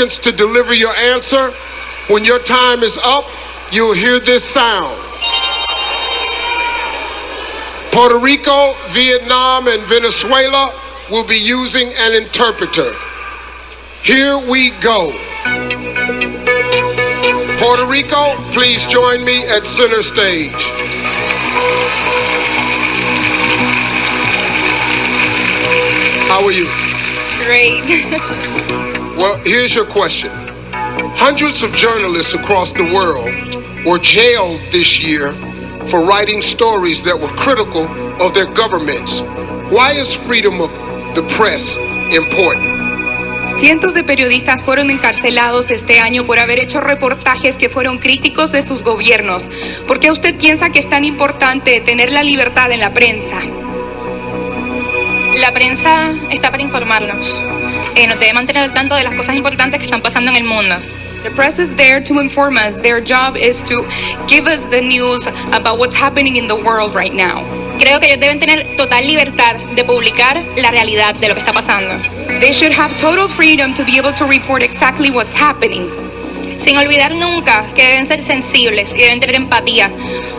seconds to deliver your answer. When your time is up, you'll hear this sound. Puerto Rico, Vietnam, and Venezuela will be using an interpreter. Here we go. Puerto Rico, please join me at center stage. How are you? Great. Well, here's your question. Hundreds of journalists across the world were jailed this year for writing stories that were critical of their governments. Why is freedom of the press important? Cientos de periodistas fueron encarcelados este año por haber hecho reportajes que fueron críticos de sus gobiernos. ¿Por qué usted piensa que es tan importante tener la libertad en la prensa? La prensa está para informarnos. Nos debe mantener al tanto de las cosas importantes que están pasando en el mundo. The press is there to inform us. Their job is to give us the news about what's happening in the world right now. Creo que ellos deben tener total libertad de publicar la realidad de lo que está pasando. They should have total freedom to be able to report exactly what's happening. Sin olvidar nunca que deben ser sensibles y deben tener empatía,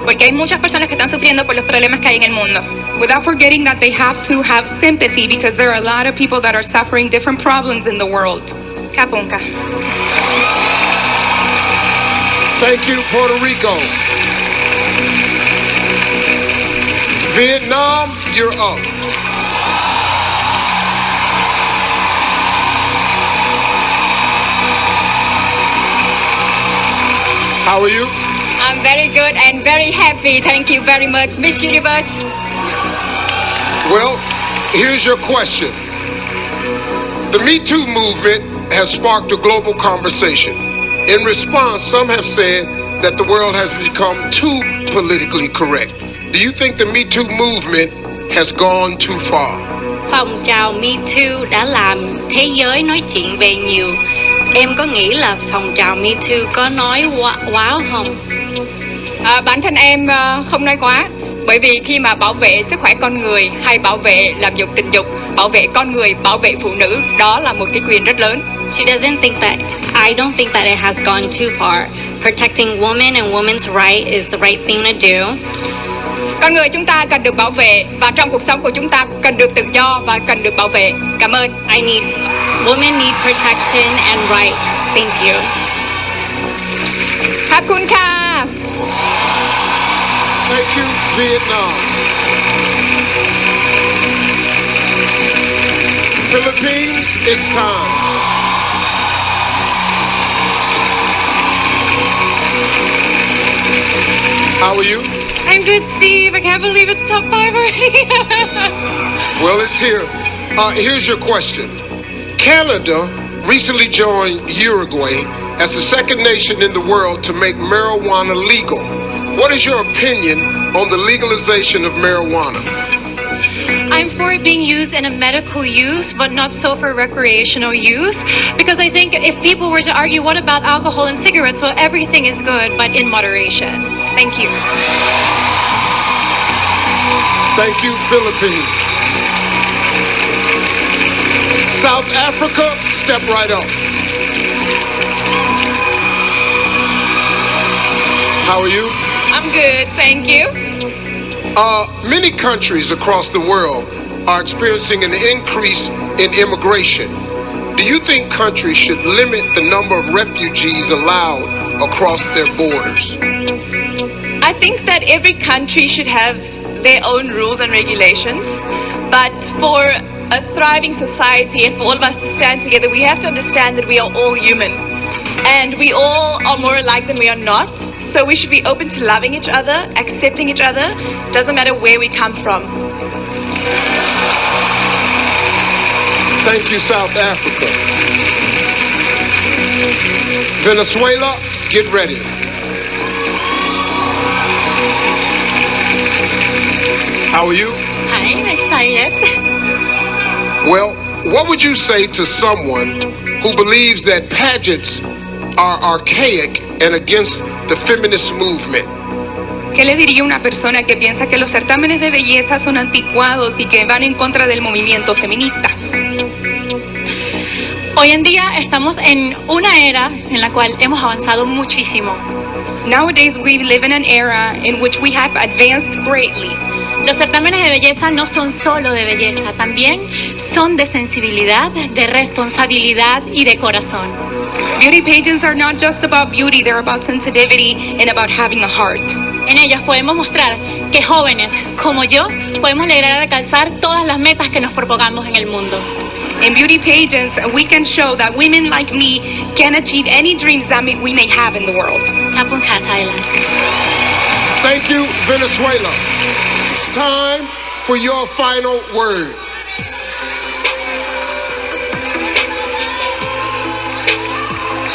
porque hay muchas personas que están sufriendo por los problemas que hay en el mundo. Without forgetting that they have to have sympathy because there are a lot of people that are suffering different problems in the world. Kapunka. Thank you, Puerto Rico. Vietnam, you're up. How are you? I'm very good and very happy. Thank you very much, Miss Universe. Well, here's your question. The Me Too movement has sparked a global conversation. In response, some have said that the world has become too politically correct. Do you think the Me Too movement has gone too far? Phong trào Me Too đã làm thế giới nói chuyện về nhiều. Em có nghĩ là phong trào Me Too có nói quá không? Bản thân em không nói quá. Bởi vì khi mà bảo vệ sức khỏe con người hay bảo vệ làm dục tình dục, bảo vệ con người, bảo vệ phụ nữ, đó là một cái quyền rất lớn. I don't think that it has gone too far. Protecting women and women's right is the right thing to do. Con người chúng ta cần được bảo vệ và trong cuộc sống của chúng ta cần được tự do và cần được bảo vệ. Cảm ơn. Women need protection and rights. Thank you. Hakunka. Thank you, Vietnam. Philippines, it's time. How are you? I'm good, Steve. I can't believe it's top 5 already. Well, it's here. Here's your question. Canada recently joined Uruguay as the second nation in the world to make marijuana legal. What is your opinion on the legalization of marijuana? I'm for it being used in a medical use, but not so for recreational use. Because I think if people were to argue, what about alcohol and cigarettes? Well, everything is good, but in moderation. Thank you. Thank you, Philippines. South Africa, step right up. How are you? I'm good, thank you. Many countries across the world are experiencing an increase in immigration. Do you think countries should limit the number of refugees allowed across their borders? I think that every country should have their own rules and regulations, but for a thriving society and for all of us to stand together, we have to understand that we are all human and we all are more alike than we are not. So we should be open to loving each other, accepting each other, doesn't matter where we come from. Thank you, South Africa. Venezuela, get ready. How are you? I'm excited. Well, what would you say to someone who believes that pageants are archaic and against the feminist movement? ¿Qué le diría a una persona que piensa que los certámenes de belleza son anticuados y que van en contra del movimiento feminista? Hoy en día estamos en una era en la cual hemos avanzado muchísimo. Nowadays, we live in an era in which we have advanced greatly. Los certámenes de belleza no son solo de belleza, también son de sensibilidad, de responsabilidad y de corazón. Beauty pageants are not just about beauty, they're about sensitivity and about having a heart. En ellos podemos mostrar que jóvenes como yo podemos lograr alcanzar todas las metas que nos propongamos en el mundo. In beauty pageants, we can show that women like me can achieve any dreams that we may have in the world. Kapunka, Thailand. Thank you, Venezuela. Time for your final word.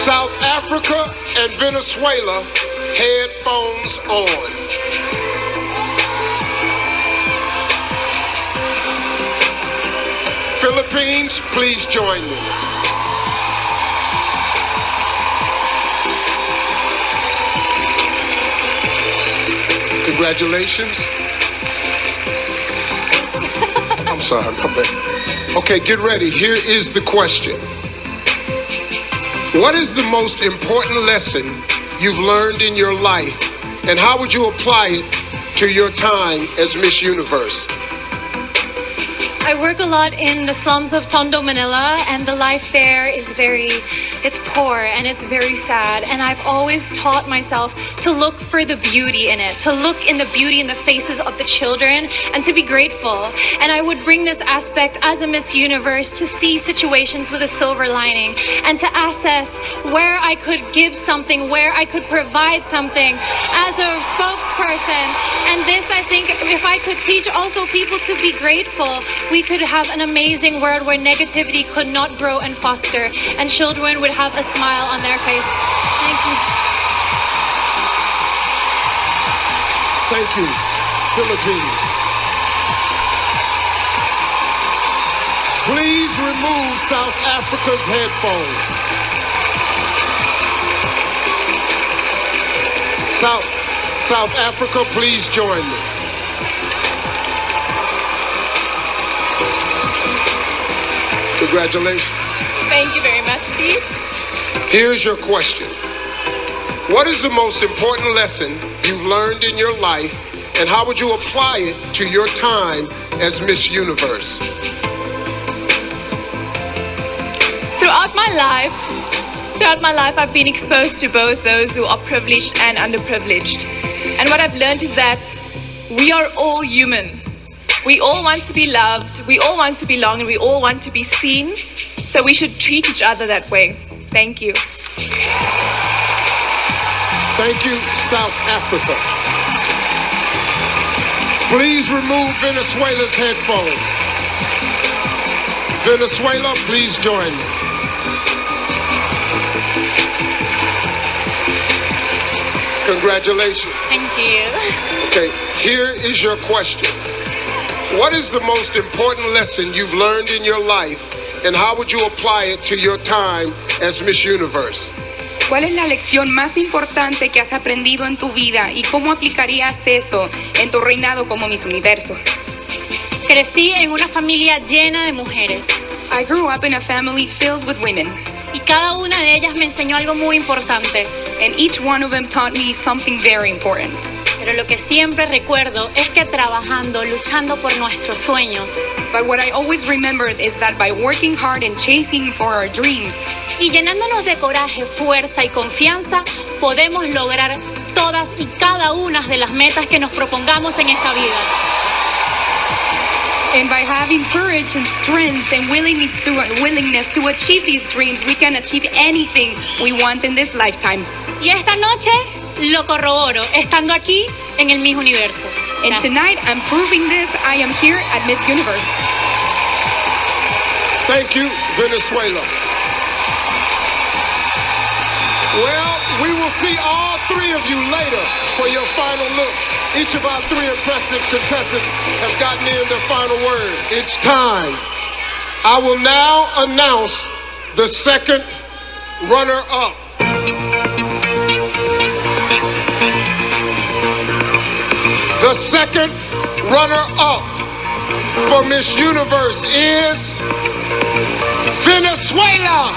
South Africa and Venezuela, headphones on. Philippines, please join me. Congratulations. I'm sorry, my bad. Okay, get ready. Here is the question. What is the most important lesson you've learned in your life, and how would you apply it to your time as Miss Universe? I work a lot in the slums of Tondo, Manila, and the life there is it's poor and it's very sad. And I've always taught myself to look for the beauty in it, to look in the beauty in the faces of the children and to be grateful. And I would bring this aspect as a Miss Universe to see situations with a silver lining and to assess where I could give something, where I could provide something as a spokesperson. And this, I think, if I could teach also people to be grateful, we could have an amazing world where negativity could not grow and foster, and children would have a smile on their face. Thank you. Thank you, Philippines. Please remove South Africa's headphones. South Africa, please join me. Congratulations. Thank you very much, Steve. Here's your question. What is the most important lesson you've learned in your life, and how would you apply it to your time as Miss Universe? Throughout my life, I've been exposed to both those who are privileged and underprivileged. And what I've learned is that we are all human. We all want to be loved, we all want to belong, and we all want to be seen. So we should treat each other that way. Thank you. Thank you, South Africa. Please remove Venezuela's headphones. Venezuela, please join me. Congratulations. Thank you. Okay, here is your question. What is the most important lesson you've learned in your life, and how would you apply it to your time as Miss Universe? ¿Cuál es la lección más importante que has aprendido en tu vida y cómo aplicarías eso en tu reinado como Miss Universo? Crecí en una familia llena de mujeres I grew up in a family filled with women, y cada una de ellas me enseñó algo muy importante. and each one of them taught me something very important. Pero lo que siempre recuerdo es que trabajando, luchando por nuestros sueños But what I always remembered is that by working hard and chasing for our dreams, y llenándonos de coraje, fuerza y confianza, podemos lograr todas y cada una de las metas que nos propongamos en esta vida. and by having courage and strength and willingness to achieve these dreams, we can achieve anything we want in this lifetime. Y esta noche lo corroboro, estando aquí en el Miss Universo. And tonight, I'm proving this. I am here at Miss Universe. Thank you, Venezuela. Well, we will see all three of you later for your final look. Each of our three impressive contestants have gotten in their final word. It's time. I will now announce the second runner-up. The second runner-up for Miss Universe is Venezuela.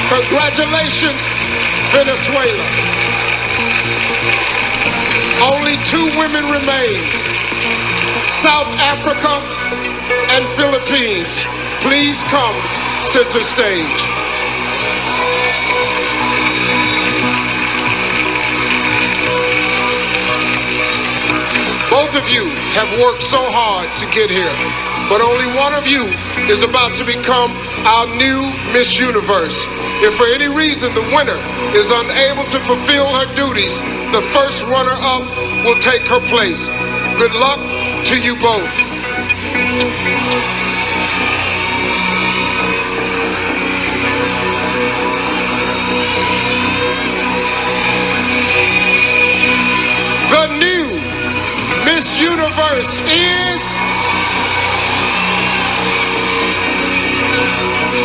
Congratulations, Venezuela. Only 2 women remain. South Africa and Philippines. Please come center stage. Both of you have worked so hard to get here, but only one of you is about to become our new Miss Universe. If for any reason the winner is unable to fulfill her duties, the first runner-up will take her place. Good luck to you both. The new Miss Universe is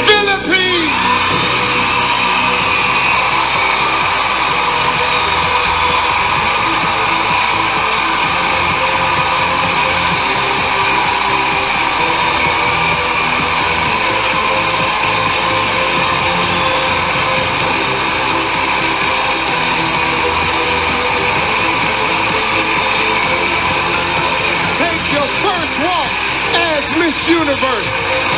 Philippines. Take your first walk as Miss Universe.